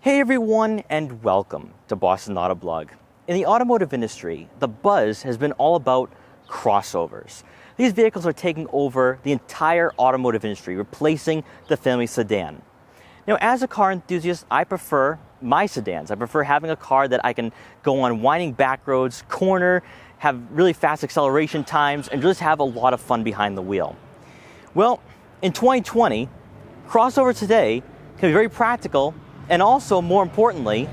Hey everyone, and welcome to Boston Autoblog. In the automotive industry, the buzz has been all about crossovers. These vehicles are taking over the entire automotive industry, replacing the family sedan. Now, as a car enthusiast, I prefer my sedans. I prefer having a car that I can go on winding back roads, corner, have really fast acceleration times, and just have a lot of fun behind the wheel. Well, in 2020, crossovers today can be very practical and also, more importantly,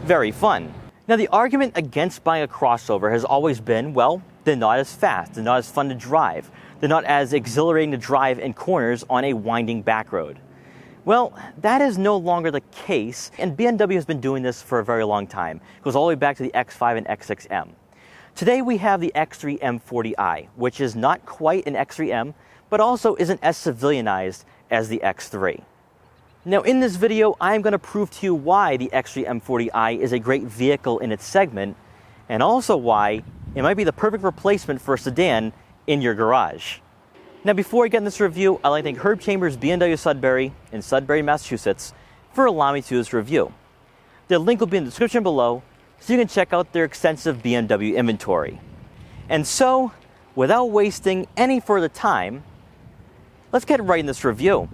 very fun. Now, the argument against buying a crossover has always been, well, they're not as fast, they're not as fun to drive, they're not as exhilarating to drive in corners on a winding back road. Well, that is no longer the case, and BMW has been doing this for a very long time. It goes all the way back to the X5 and X6 M. Today we have the X3 M40i, which is not quite an X3M, but also isn't as civilianized as the X3. Now, in this video, I'm going to prove to you why the X3 M40i is a great vehicle in its segment, and also why it might be the perfect replacement for a sedan in your garage. Now, before we get in this review, I'd like to thank Herb Chambers BMW Sudbury in Sudbury, Massachusetts for allowing me to do this review. Their link will be in the description below, so you can check out their extensive BMW inventory. And so, without wasting any further time, let's get right in this review.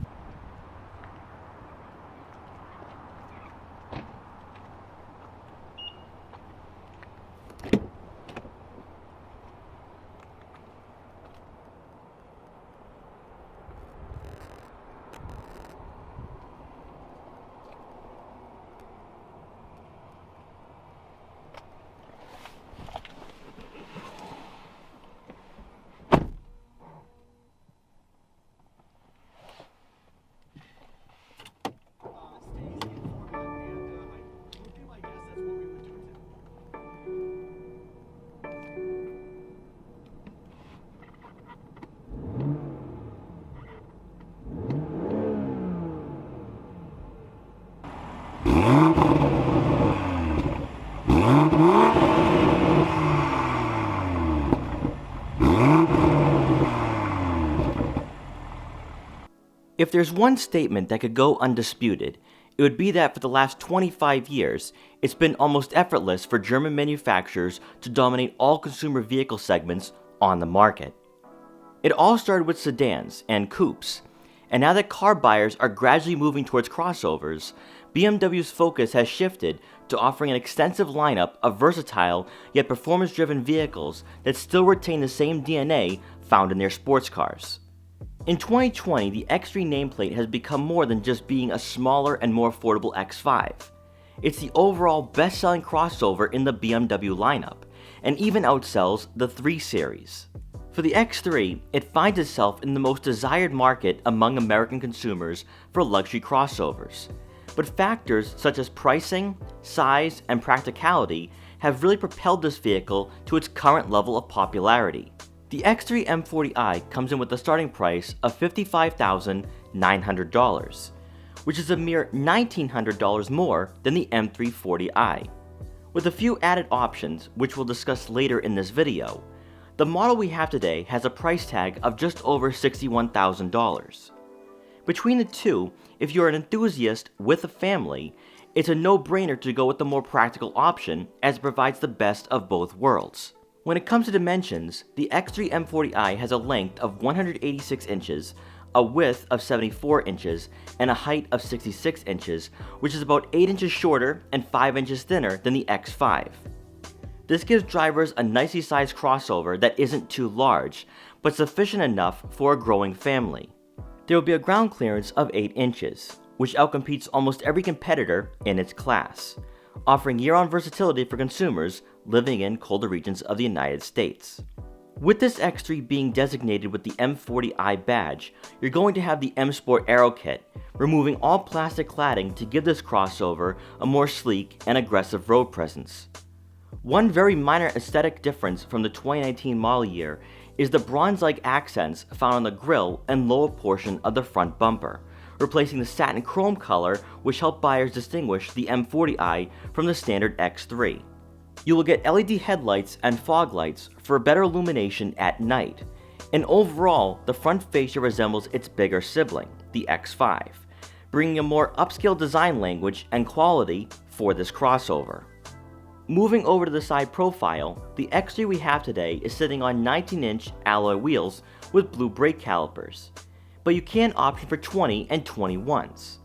If there's one statement that could go undisputed, it would be that for the last 25 years, it's been almost effortless for German manufacturers to dominate all consumer vehicle segments on the market. It all started with sedans and coupes, and now that car buyers are gradually moving towards crossovers, BMW's focus has shifted to offering an extensive lineup of versatile yet performance-driven vehicles that still retain the same DNA found in their sports cars. In 2020, the X3 nameplate has become more than just being a smaller and more affordable X5. It's the overall best-selling crossover in the BMW lineup, and even outsells the 3 Series. For the X3, it finds itself in the most desired market among American consumers for luxury crossovers. But factors such as pricing, size, and practicality have really propelled this vehicle to its current level of popularity. The X3 M40i comes in with a starting price of $55,900, which is a mere $1,900 more than the M340i. With a few added options, which we'll discuss later in this video, the model we have today has a price tag of just over $61,000. Between the two, if you're an enthusiast with a family, it's a no-brainer to go with the more practical option as it provides the best of both worlds. When it comes to dimensions, the X3 M40i has a length of 186 inches, a width of 74 inches, and a height of 66 inches, which is about 8 inches shorter and 5 inches thinner than the X5. This gives drivers a nicely sized crossover that isn't too large, but sufficient enough for a growing family. There will be a ground clearance of 8 inches, which outcompetes almost every competitor in its class, offering year-round versatility for consumers living in colder regions of the United States. With this X3 being designated with the M40i badge, you're going to have the M Sport Aero Kit, removing all plastic cladding to give this crossover a more sleek and aggressive road presence. One very minor aesthetic difference from the 2019 model year is the bronze-like accents found on the grille and lower portion of the front bumper, replacing the satin chrome color which helped buyers distinguish the M40i from the standard X3. You will get LED headlights and fog lights for better illumination at night, and overall, the front fascia resembles its bigger sibling, the X5, bringing a more upscale design language and quality for this crossover. Moving over to the side profile, the X3 we have today is sitting on 19-inch alloy wheels with blue brake calipers, but you can opt for 20 and 21s.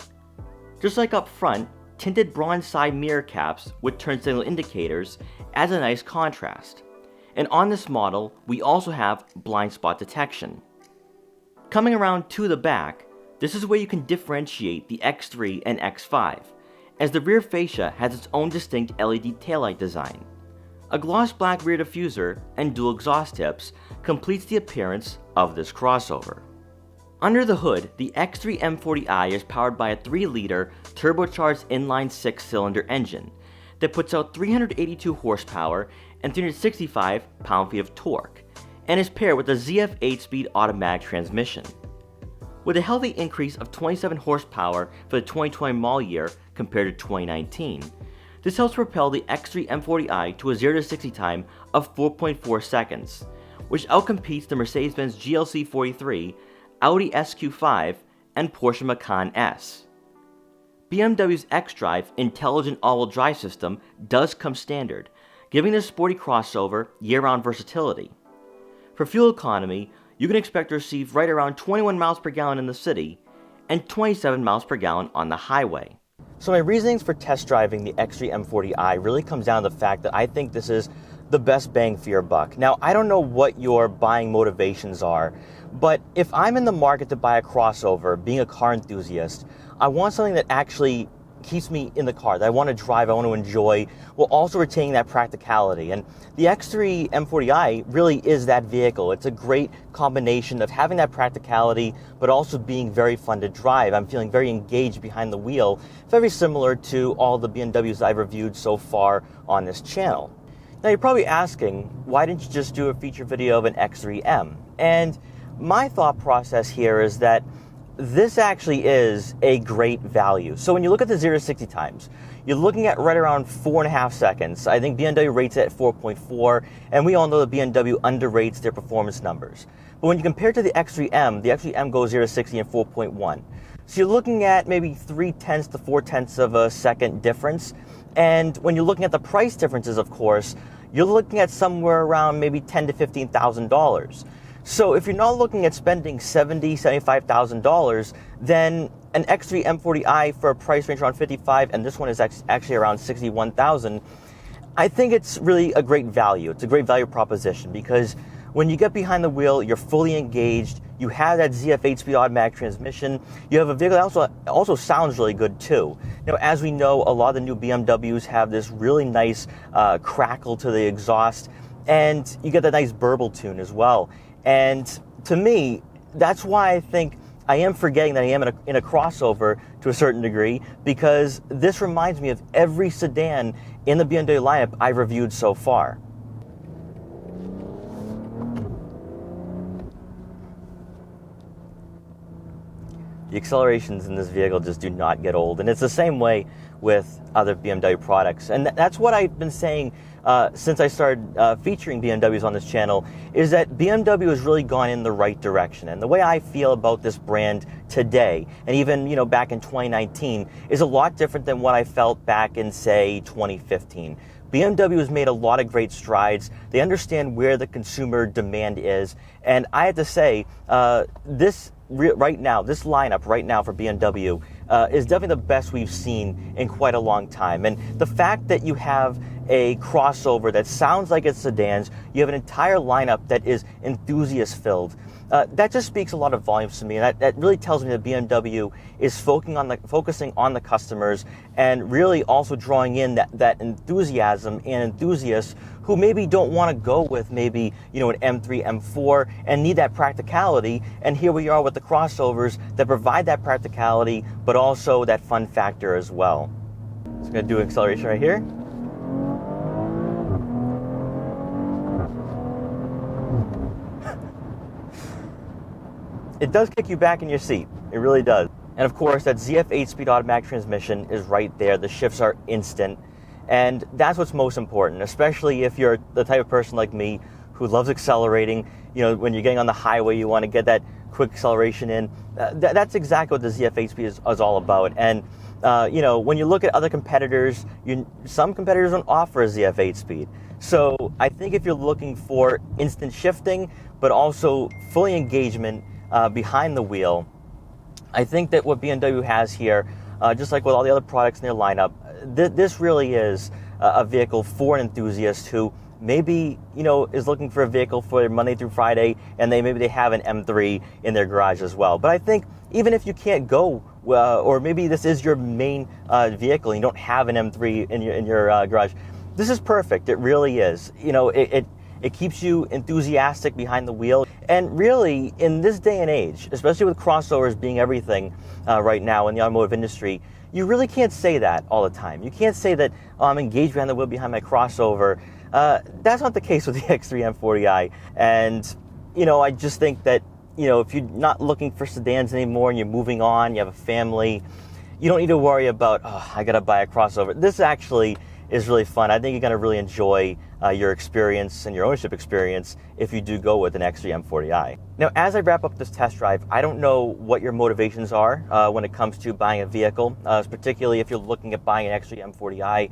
Just like up front, tinted bronze side mirror caps with turn signal indicators adds a nice contrast. And on this model, we also have blind spot detection. Coming around to the back, this is where you can differentiate the X3 and X5, as the rear fascia has its own distinct LED taillight design. A gloss black rear diffuser and dual exhaust tips completes the appearance of this crossover. Under the hood, the X3 M40i is powered by a 3-liter turbocharged inline 6-cylinder engine that puts out 382 horsepower and 365 pound-feet of torque, and is paired with a ZF 8-speed automatic transmission. With a healthy increase of 27 horsepower for the 2020 model year compared to 2019, this helps propel the X3 M40i to a 0-60 time of 4.4 seconds, which outcompetes the Mercedes-Benz GLC 43, Audi SQ5, and Porsche Macan S. BMW's xDrive intelligent all-wheel drive system does come standard, giving this sporty crossover year-round versatility. For fuel economy, you can expect to receive right around 21 miles per gallon in the city and 27 miles per gallon on the highway. So my reasonings for test driving the X3 M40i really comes down to the fact that I think this is the best bang for your buck. Now, I don't know what your buying motivations are, but if I'm in the market to buy a crossover, being a car enthusiast, I want something that actually keeps me in the car, that I want to drive, I want to enjoy, while also retaining that practicality. And the X3 M40i really is that vehicle. It's a great combination of having that practicality, but also being very fun to drive. I'm feeling very engaged behind the wheel, very similar to all the BMWs I've reviewed so far on this channel. Now you're probably asking, why didn't you just do a feature video of an X3M? And my thought process here is that this actually is a great value. So when you look at the 0-60 times, you're looking at right around 4.5 seconds. I think BMW rates it at 4.4, and we all know that BMW underrates their performance numbers. But when you compare it to the X3M goes 0-60 in 4.1. So you're looking at maybe 0.3 to 0.4 of a second difference. And when you're looking at the price differences, of course, you're looking at somewhere around maybe $10,000 to $15,000. So if you're not looking at spending $70,000, $75,000, then an X3 M40i for a price range around $55,000, and this one is actually around $61,000, I think it's really a great value. It's a great value proposition because when you get behind the wheel, you're fully engaged. You have that ZF 8-speed automatic transmission. You have a vehicle that also sounds really good too. Now, as we know, a lot of the new BMWs have this really nice crackle to the exhaust, and you get that nice burble tune as well. And to me, that's why I think I am forgetting that I am in a crossover to a certain degree, because this reminds me of every sedan in the BMW lineup I've reviewed so far. The accelerations in this vehicle just do not get old, and it's the same way with other BMW products. And that's what I've been saying since I started featuring BMWs on this channel, is that BMW has really gone in the right direction. And the way I feel about this brand today, and even back in 2019, is a lot different than what I felt back in, say, 2015. BMW has made a lot of great strides. They understand where the consumer demand is, and I have to say, this lineup right now for BMW is definitely the best we've seen in quite a long time. And the fact that you have a crossover that sounds like it's sedans, you have an entire lineup that is enthusiast-filled, that just speaks a lot of volumes to me, and that really tells me that BMW is focusing on the customers and really also drawing in that enthusiasm and enthusiasts who maybe don't want to go with maybe an M3, M4 and need that practicality. And here we are with the crossovers that provide that practicality, but also that fun factor as well. So I'm going to do acceleration right here. It does kick you back in your seat. It really does. And of course, that ZF 8-speed automatic transmission is right there. The shifts are instant. And that's what's most important, especially if you're the type of person like me who loves accelerating. When you're getting on the highway, you want to get that quick acceleration in. That's exactly what the ZF8-Speed is all about. And when you look at other competitors, some competitors don't offer a ZF8-Speed. So I think if you're looking for instant shifting, but also fully engagement behind the wheel, I think that what BMW has here, just like with all the other products in their lineup, this really is a vehicle for an enthusiast who maybe is looking for a vehicle for Monday through Friday, and maybe they have an M3 in their garage as well. But I think even if you can't go, or maybe this is your main vehicle and you don't have an M3 in your garage, this is perfect. It really is. It keeps you enthusiastic behind the wheel. And really, in this day and age, especially with crossovers being everything right now in the automotive industry, you really can't say that all the time. You can't say that, I'm engaged behind the wheel behind my crossover. That's not the case with the X3 M40i. And, I just think that, if you're not looking for sedans anymore and you're moving on, you have a family, you don't need to worry about, I got to buy a crossover. This actually is really fun. I think you're going to really enjoy your experience and your ownership experience if you do go with an X3 M40i. Now, as I wrap up this test drive, I don't know what your motivations are when it comes to buying a vehicle, particularly if you're looking at buying an X3 M40i.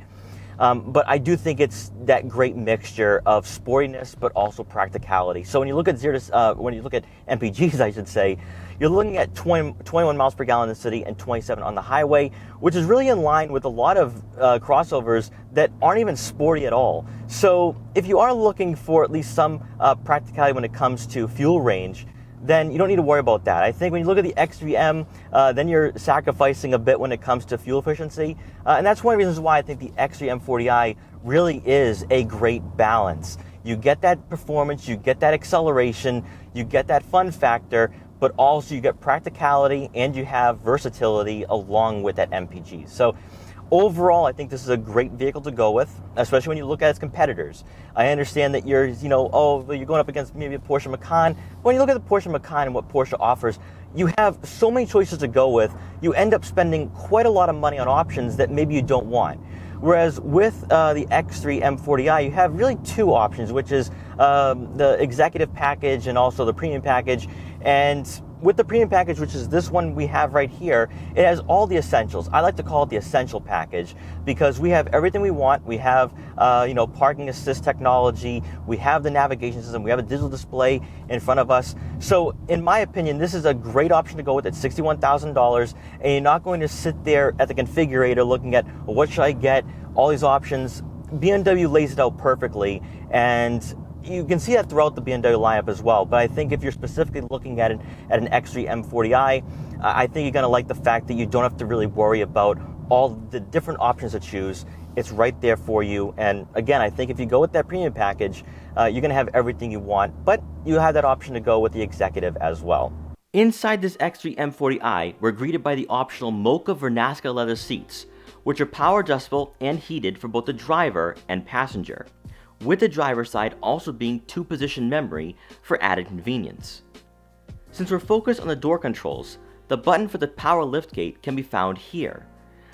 But I do think it's that great mixture of sportiness, but also practicality. So when you look at MPGs, I should say, you're looking at 21 miles per gallon in the city and 27 on the highway, which is really in line with a lot of crossovers that aren't even sporty at all. So if you are looking for at least some practicality when it comes to fuel range, then you don't need to worry about that. I think when you look at the X3M, then you're sacrificing a bit when it comes to fuel efficiency. And that's one of the reasons why I think the X3 M40i really is a great balance. You get that performance, you get that acceleration, you get that fun factor, but also you get practicality and you have versatility along with that MPG. So overall, I think this is a great vehicle to go with, especially when you look at its competitors. I understand that you're going up against maybe a Porsche Macan. When you look at the Porsche Macan and what Porsche offers, you have so many choices to go with. You end up spending quite a lot of money on options that maybe you don't want. Whereas with the X3 M40i, you have really two options, which is the executive package and also the premium package. And with the premium package, which is this one we have right here, it has all the essentials. I like to call it the essential package because we have everything we want. We have, parking assist technology. We have the navigation system. We have a digital display in front of us. So in my opinion, this is a great option to go with at $61,000, and you're not going to sit there at the configurator looking at, well, what should I get? All these options. BMW lays it out perfectly, and you can see that throughout the BMW lineup as well. But I think if you're specifically looking at an X3 M40i, I think you're going to like the fact that you don't have to really worry about all the different options to choose. It's right there for you. And again, I think if you go with that premium package, you're going to have everything you want, but you have that option to go with the executive as well. Inside this X3 M40i, we're greeted by the optional Mocha Vernasca leather seats, which are power adjustable and heated for both the driver and passenger, with the driver's side also being 2-position memory for added convenience. Since we're focused on the door controls, the button for the power liftgate can be found here.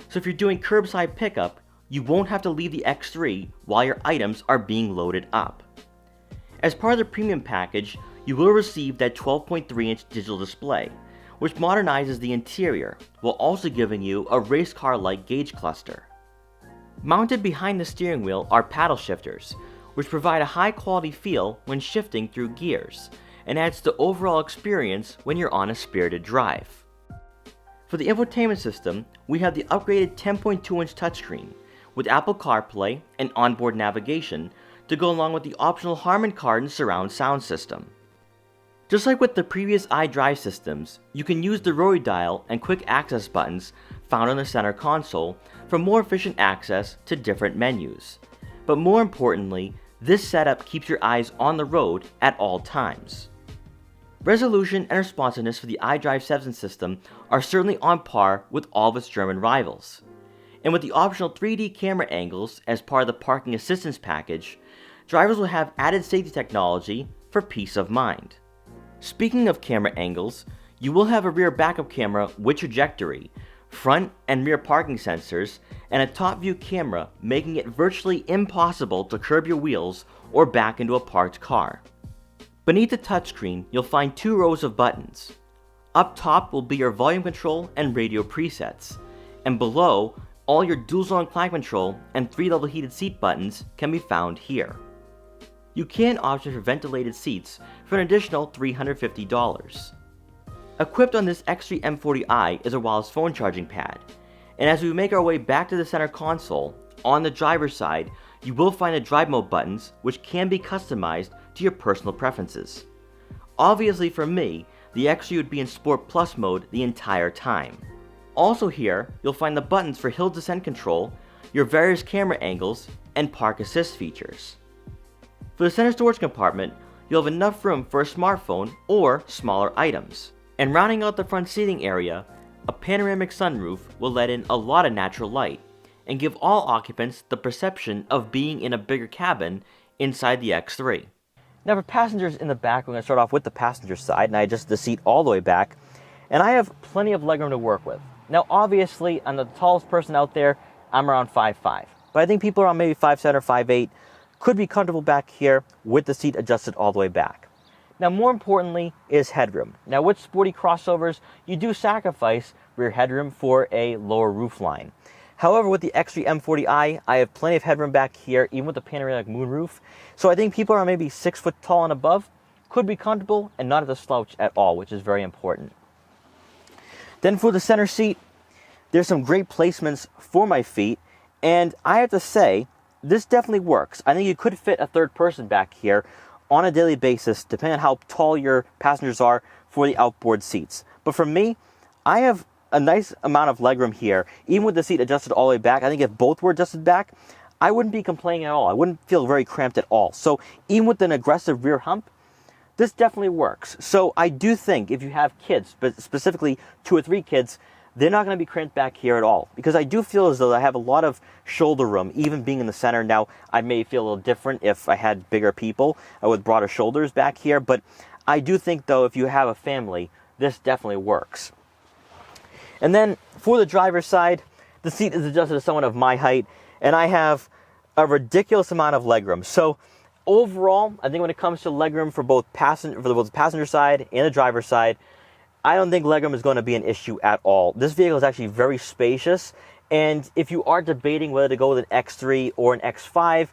So if you're doing curbside pickup, you won't have to leave the X3 while your items are being loaded up. As part of the premium package, you will receive that 12.3-inch digital display, which modernizes the interior while also giving you a race car-like gauge cluster. Mounted behind the steering wheel are paddle shifters, which provide a high-quality feel when shifting through gears, and adds to the overall experience when you're on a spirited drive. For the infotainment system, we have the upgraded 10.2-inch touchscreen, with Apple CarPlay and onboard navigation to go along with the optional Harman Kardon surround sound system. Just like with the previous iDrive systems, you can use the rotary dial and quick access buttons found on the center console for more efficient access to different menus. But more importantly, this setup keeps your eyes on the road at all times. Resolution and responsiveness for the iDrive 7 system are certainly on par with all of its German rivals. And with the optional 3D camera angles as part of the parking assistance package, drivers will have added safety technology for peace of mind. Speaking of camera angles, you will have a rear backup camera with trajectory, front and rear parking sensors, and a top view camera, making it virtually impossible to curb your wheels or back into a parked car. Beneath the touchscreen, you'll find 2 rows of buttons. Up top will be your volume control and radio presets, and below, all your dual zone climate control and 3 level heated seat buttons can be found here. You can opt for ventilated seats for an additional $350. Equipped on this X3 M40i is a wireless phone charging pad, and as we make our way back to the center console, on the driver's side, you will find the drive mode buttons which can be customized to your personal preferences. Obviously for me, the X3 would be in Sport Plus mode the entire time. Also here, you'll find the buttons for hill descent control, your various camera angles, and park assist features. For the center storage compartment, you'll have enough room for a smartphone or smaller items. And rounding out the front seating area, a panoramic sunroof will let in a lot of natural light and give all occupants the perception of being in a bigger cabin inside the X3. Now for passengers in the back, we're going to start off with the passenger side, and I adjust the seat all the way back, and I have plenty of legroom to work with. Now obviously, I'm the tallest person out there, I'm around 5'5", but I think people around maybe 5'7" or 5'8" could be comfortable back here with the seat adjusted all the way back. Now more importantly is headroom. Now with sporty crossovers, you do sacrifice rear headroom for a lower roofline. However, with the X3 M40i, I have plenty of headroom back here, even with the panoramic moonroof. So I think people are maybe 6 foot tall and above could be comfortable and not at a slouch at all, which is very important. Then for the center seat, there's some great placements for my feet, and I have to say, this definitely works. I think you could fit a third person back here on a daily basis, depending on how tall your passengers are for the outboard seats. But for me, I have a nice amount of legroom here, even with the seat adjusted all the way back. I think if both were adjusted back, I wouldn't be complaining at all. I wouldn't feel very cramped at all. So even with an aggressive rear hump, this definitely works. So I do think if you have kids, but specifically 2 or 3 kids, they're not going to be cramped back here at all. Because I do feel as though I have a lot of shoulder room, even being in the center. Now, I may feel a little different if I had bigger people with broader shoulders back here. But I do think, though, if you have a family, this definitely works. And then for the driver's side, the seat is adjusted to someone of my height, and I have a ridiculous amount of legroom. So overall, I think when it comes to legroom for both the passenger side and the driver's side, I don't think legroom is going to be an issue at all. This vehicle is actually very spacious, and if you are debating whether to go with an X3 or an X5,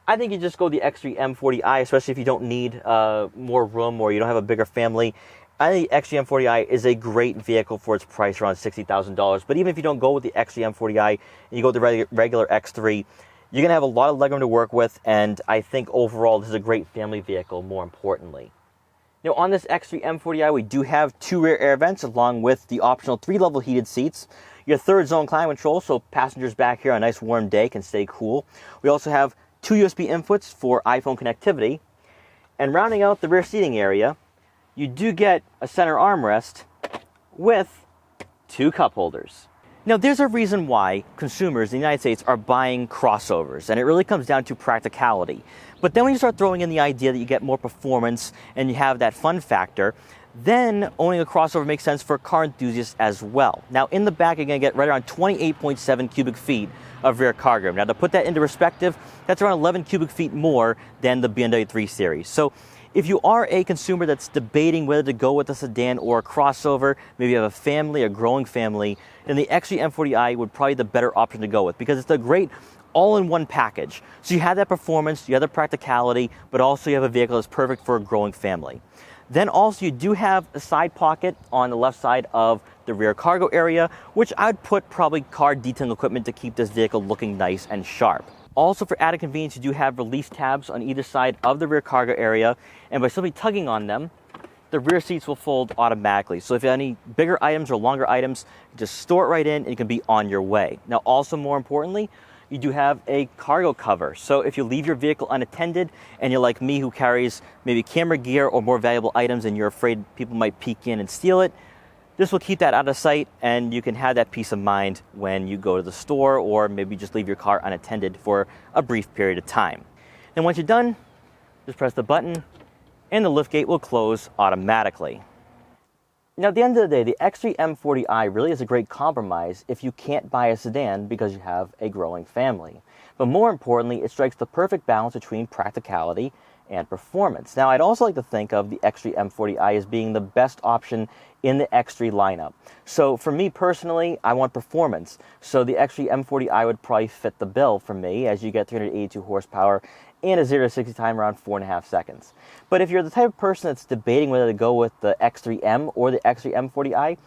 I think you just go the X3 M40i, especially if you don't need more room or you don't have a bigger family. I think the X3 M40i is a great vehicle for its price, around $60,000. But even if you don't go with the X3 M40i and you go with the regular X3, you're going to have a lot of legroom to work with, and I think overall this is a great family vehicle, more importantly. Now on this X3 M40i, we do have 2 rear air vents along with the optional 3-level heated seats. Your 3rd zone climate control, so passengers back here on a nice warm day can stay cool. We also have 2 USB inputs for iPhone connectivity. And rounding out the rear seating area, you do get a center armrest with 2 cup holders. Now there's a reason why consumers in the United States are buying crossovers, and it really comes down to practicality. But then when you start throwing in the idea that you get more performance and you have that fun factor, then owning a crossover makes sense for car enthusiasts as well. Now in the back, you're going to get right around 28.7 cubic feet of rear cargo room. Now to put that into perspective, that's around 11 cubic feet more than the BMW 3 Series. So if you are a consumer that's debating whether to go with a sedan or a crossover, maybe you have a family, a growing family, then the X3 M40i would probably be the better option to go with, because it's a great all-in-one package. So you have that performance, you have the practicality, but also you have a vehicle that's perfect for a growing family. Then also you do have a side pocket on the left side of the rear cargo area, which I'd put probably car detailing equipment to keep this vehicle looking nice and sharp. Also, for added convenience, you do have release tabs on either side of the rear cargo area, and by simply tugging on them, the rear seats will fold automatically. So if you have any bigger items or longer items, you just store it right in and you can be on your way. Now also, more importantly, you do have a cargo cover. So if you leave your vehicle unattended and you're like me who carries maybe camera gear or more valuable items and you're afraid people might peek in and steal it, this will keep that out of sight, and you can have that peace of mind when you go to the store or maybe just leave your car unattended for a brief period of time. And once you're done, just press the button and the liftgate will close automatically. Now at the end of the day, the X3 M40i really is a great compromise if you can't buy a sedan because you have a growing family. But more importantly, it strikes the perfect balance between practicality and performance. Now, I'd also like to think of the X3 M40i as being the best option in the X3 lineup. So for me personally, I want performance. So the X3 M40i would probably fit the bill for me, as you get 382 horsepower and a 0 to 60 time around 4.5 seconds. But if you're the type of person that's debating whether to go with the X3M or the X3 M40i,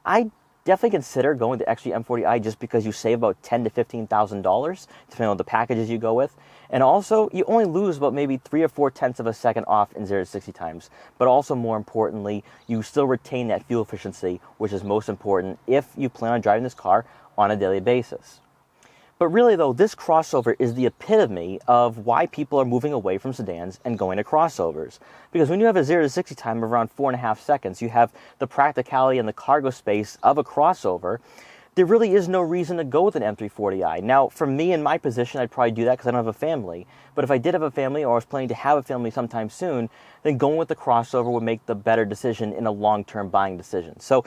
I definitely consider going to the X3 M40i just because you save about $10,000 to $15,000 depending on the packages you go with. And also, you only lose about maybe 3 or 4 tenths of a second off in 0 to 60 times. But also, more importantly, you still retain that fuel efficiency, which is most important if you plan on driving this car on a daily basis. But really though, this crossover is the epitome of why people are moving away from sedans and going to crossovers. Because when you have a 0 to 60 time of around 4.5 seconds, you have the practicality and the cargo space of a crossover. There really is no reason to go with an M340i. Now, for me in my position, I'd probably do that because I don't have a family. But if I did have a family or I was planning to have a family sometime soon, then going with the crossover would make the better decision in a long-term buying decision. So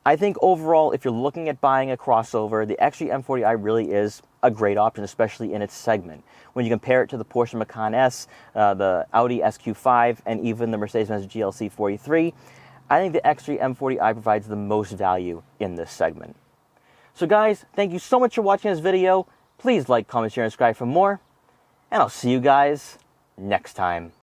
I think overall, if you're looking at buying a crossover, the X3 M40i really is a great option, especially in its segment. When you compare it to the Porsche Macan S, the Audi SQ5, and even the Mercedes-Benz GLC 43, I think the X3 M40i provides the most value in this segment. So guys, thank you so much for watching this video. Please like, comment, share, and subscribe for more. And I'll see you guys next time.